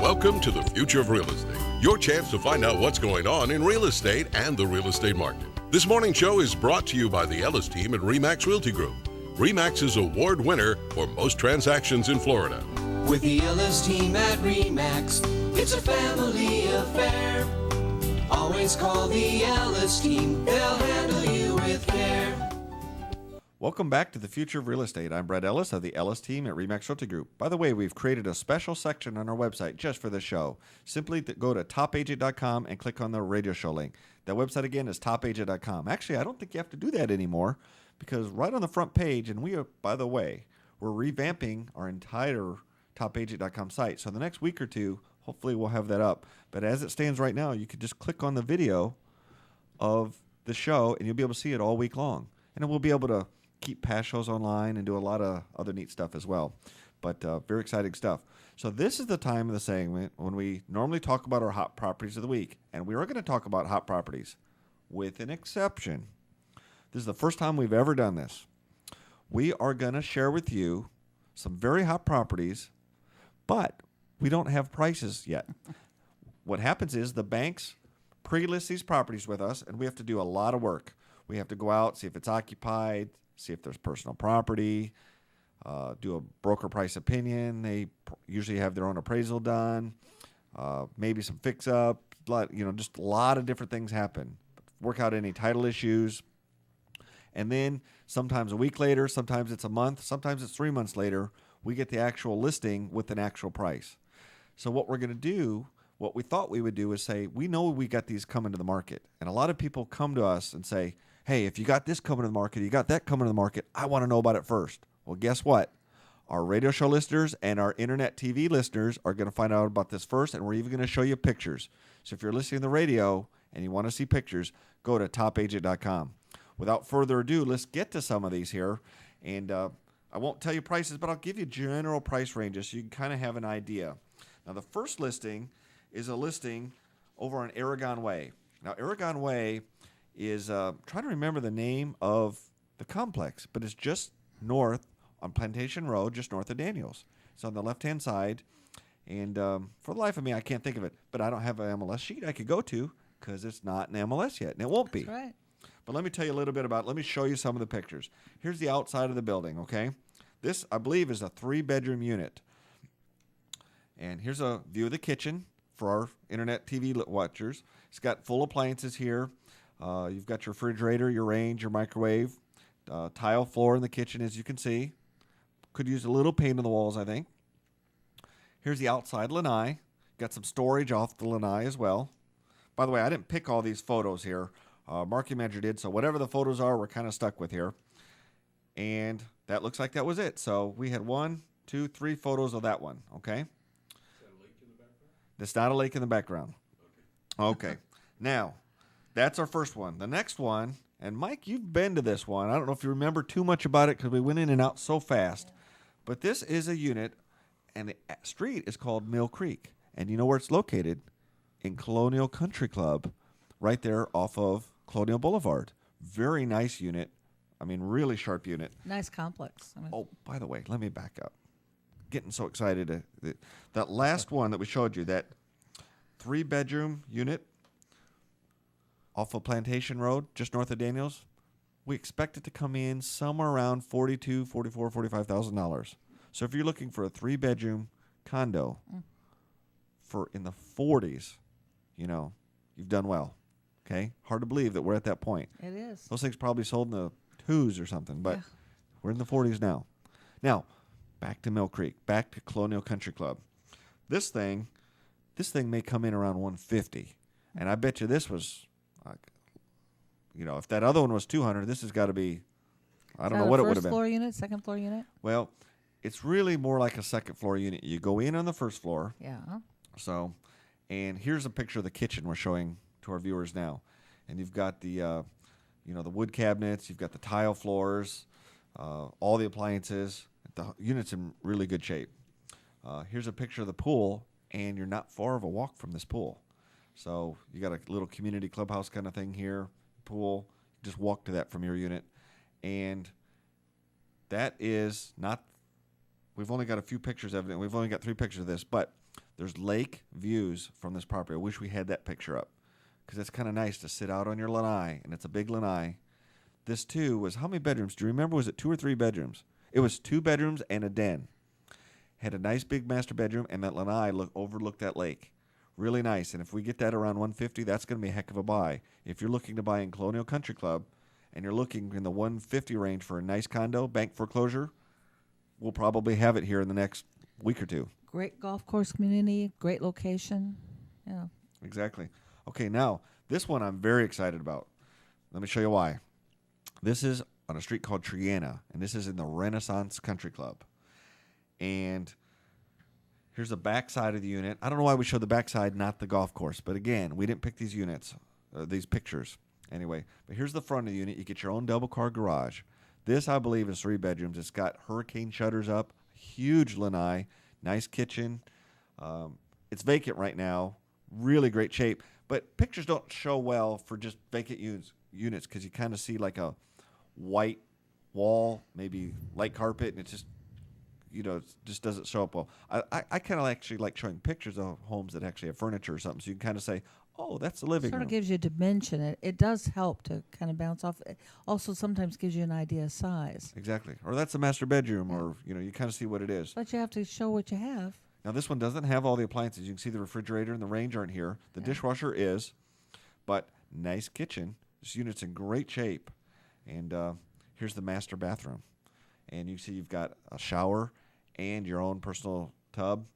Welcome to the Future of Real Estate, your chance to find out what's going on in real estate and the real estate market. This morning show is brought to you by the Ellis team at RE/MAX Realty Group. RE/MAX is award winner for most transactions in Florida. With the Ellis team at RE/MAX, it's a family affair. Always call the Ellis team, they'll handle you with care. Welcome back to the Future of Real Estate. I'm Brett Ellis of the Ellis team at RE/MAX Realty Group. By the way, we've created a special section on our website just for the show. Simply go to topagent.com and click on the radio show link. That website again is topagent.com. Actually, I don't think you have to do that anymore because right on the front page, and we are, by the way, we're revamping our entire topagent.com site. So the next week or two, hopefully we'll have that up. But as it stands right now, you could just click on the video of the show and you'll be able to see it all week long. And then we'll be able to keep past shows online and do a lot of other neat stuff as well. But very exciting stuff. So this is the time of the segment when we normally talk about our hot properties of the week. And we are going to talk about hot properties with an exception. This is the first time we've ever done this. We are going to share with you some very hot properties, but we don't have prices yet. What happens is the banks pre-list these properties with us, and we have to do a lot of work. We have to go out, see if it's occupied, see if there's personal property, do a broker price opinion. They usually have their own appraisal done, maybe some fix-up, just a lot of different things happen. Work out any title issues. And then sometimes a week later, sometimes it's a month, sometimes it's 3 months later, we get the actual listing with an actual price. So what we're going to do, what we thought we would do is say, we know we got these coming to the market. And a lot of people come to us and say, hey, if you got this coming to the market, you got that coming to the market, I want to know about it first. Well, guess what? Our radio show listeners and our internet TV listeners are going to find out about this first, and we're even going to show you pictures. So if you're listening to the radio and you want to see pictures, go to topagent.com. Without further ado, let's get to some of these here. And I won't tell you prices, but I'll give you general price ranges so you can kind of have an idea. Now, the first listing is a listing over on Aragon Way. Now, Aragon Way is, trying to remember the name of the complex, but it's just north on Plantation Road, just north of Daniels. It's on the left-hand side, and for the life of me, I can't think of it, but I don't have an MLS sheet I could go to because it's not an MLS yet, and it won't be. That's right. But let me tell you a little bit about it. Let me show you some of the pictures. Here's the outside of the building, okay? This, I believe, is a 3-bedroom unit. And here's a view of the kitchen for our internet TV watchers. It's got full appliances here. You've got your refrigerator, your range, your microwave, tile floor in the kitchen, as you can see. Could use a little paint on the walls, I think. Here's the outside lanai. Got some storage off the lanai as well. By the way, I didn't pick all these photos here. Marketing manager did, so whatever the photos are, we're kind of stuck with here. And that looks like that was it. So we had 1, 2, 3 photos of that one, okay? Is that a lake in the background? That's not a lake in the background. Okay. Now, that's our first one. The next one, and Mike, you've been to this one. I don't know if you remember too much about it because we went in and out so fast. But this is a unit, and the street is called Mill Creek. And you know where it's located? In Colonial Country Club, right there off of Colonial Boulevard. Very nice unit. I mean, really sharp unit. Nice complex. Oh, by the way, let me back up. Getting so excited. That last one that we showed you, that 3-bedroom unit off of Plantation Road, just north of Daniels, we expect it to come in somewhere around $42,000, $44,000, $45,000. So if you're looking for a 3-bedroom condo for in the 40s, you've done well. Okay? Hard to believe that we're at that point. It is. Those things probably sold in the 2s or something, but we're in the 40s now. Now, back to Mill Creek, back to Colonial Country Club. This thing may come in around $150, and I bet you this was, if that other one was $200, this has got to be, I don't know what it would have been. First floor unit, second floor unit? Well, it's really more like a second floor unit. You go in on the first floor. Yeah. So, and here's a picture of the kitchen we're showing to our viewers now, and you've got the the wood cabinets, you've got the tile floors, all the appliances. The unit's in really good shape. Here's a picture of the pool, and you're not far of a walk from this pool. So you got a little community clubhouse kind of thing here, pool. Just walk to that from your unit, and that is not. We've only got a few pictures of it. We've only got 3 pictures of this, but There's lake views from this property. I wish we had that picture up because it's kind of nice to sit out on your lanai, and it's a big lanai. This, too, was how many bedrooms? Do you remember? Was it 2 or 3 bedrooms? It was 2 bedrooms and a den. Had a nice big master bedroom, and that lanai overlooked that lake. Really nice. And if we get that around 150, that's going to be a heck of a buy. If you're looking to buy in Colonial Country Club and you're looking in the 150 range for a nice condo, bank foreclosure, we'll probably have it here in the next week or 2. Great golf course community, great location. Yeah. Exactly. Okay, now, this one I'm very excited about. Let me show you why. This is on a street called Triana, and this is in the Renaissance Country Club. And here's the back side of the unit. I don't know why we showed the back side, not the golf course. But again, we didn't pick these units, these pictures. Anyway, but here's the front of the unit. You get your own double-car garage. This, I believe, is 3 bedrooms. It's got hurricane shutters up, huge lanai, nice kitchen. It's vacant right now, really great shape. But pictures don't show well for just vacant units because you kind of see like a white wall, maybe light carpet, and it just doesn't show up well. I kind of actually like showing pictures of homes that actually have furniture or something, so you can kind of say, oh, that's the living room. Sort of gives you a dimension. It does help to kind of bounce off. It also sometimes gives you an idea of size. Exactly. Or that's a master bedroom, or you kind of see what it is. But you have to show what you have. Now, this one doesn't have all the appliances. You can see the refrigerator and the range aren't here. The dishwasher is, but nice kitchen. This unit's in great shape. And here's the master bathroom. And you see you've got a shower and your own personal tub,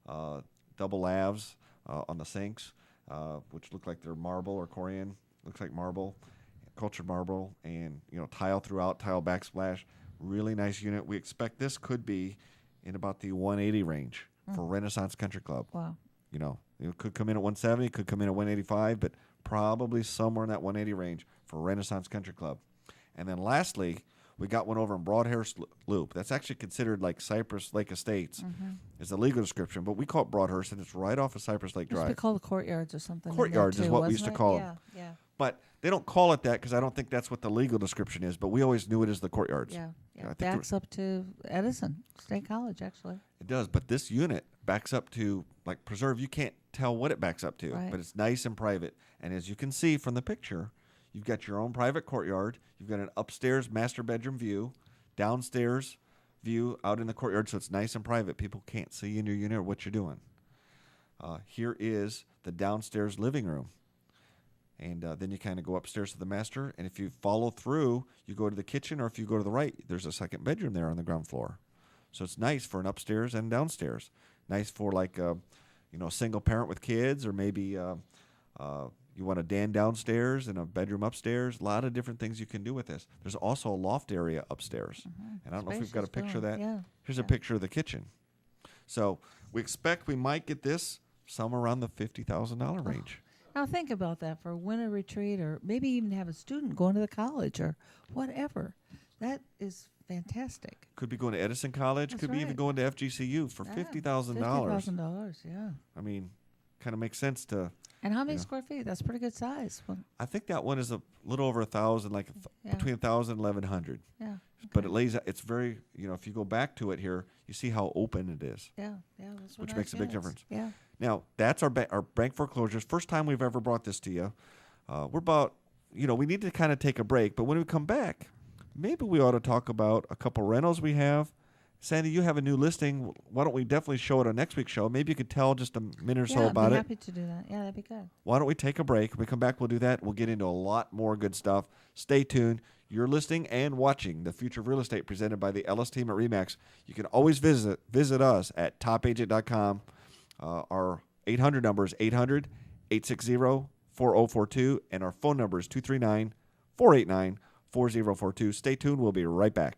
double lavs on the sinks, which look like they're marble or Corian. Looks like marble, cultured marble, and tile throughout, tile backsplash. Really nice unit. We expect this could be in about the 180 range for Renaissance Country Club. Wow. It could come in at 170, could come in at 185, but probably somewhere in that 180 range for Renaissance Country Club. And then lastly, we got one over in Broadhurst Loop. That's actually considered like Cypress Lake Estates is the legal description, but we call it Broadhurst, and it's right off of Cypress Lake Drive. We call the courtyards or something. Courtyards is what we used to call them. Yeah. But they don't call it that because I don't think that's what the legal description is, but we always knew it as the courtyards. Yeah. I think Backs up to Edison State College, actually. It does, but this unit backs up to, like Preserve, you can't tell what it backs up to, Right. but it's nice and private. And as you can see from the picture, you've got your own private courtyard. You've got an upstairs master bedroom view, downstairs view out in the courtyard, so it's nice and private. People can't see in your unit or what you're doing. Here is the downstairs living room. And then you kind of go upstairs to the master, and if you follow through, you go to the kitchen, or if you go to the right, there's a second bedroom there on the ground floor. So it's nice for an upstairs and downstairs. Nice for like a single parent with kids, or maybe you want a den downstairs and a bedroom upstairs. A lot of different things you can do with this. There's also a loft area upstairs. And I don't know if we've got a picture of that. Yeah. Here's a picture of the kitchen. So we expect we might get this somewhere around the $50,000 range. Now think about that for a winter retreat, or maybe even have a student going to the college or whatever. That is fantastic. Could be going to Edison College. That's could be even right. going to FGCU for $50,000. $50,000, yeah. I mean, kind of makes sense to. And how many square feet? That's pretty good size. Well, I think that one is a little over 1,000, like between 1,000 and 1,100. yeah. But it lays out. It's very, if you go back to it here, you see how open it is. Yeah. Those were Which nice makes a big units. difference. Yeah. Now, that's our bank foreclosures. First time we've ever brought this to you. We're about, we need to kind of take a break. But when we come back, maybe we ought to talk about a couple rentals we have. Sandy, you have a new listing. Why don't we definitely show it on next week's show? Maybe you could tell just a minute or so about I'd be it. happy to do that. Yeah, that'd be good. Why don't we take a break? When we come back, we'll do that. We'll get into a lot more good stuff. Stay tuned. You're listening and watching The Future of Real Estate presented by the Ellis team at RE/MAX. You can always visit us at topagent.com. Our 800 number is 800-860-4042, and our phone number is 239-489-4042. Stay tuned. We'll be right back.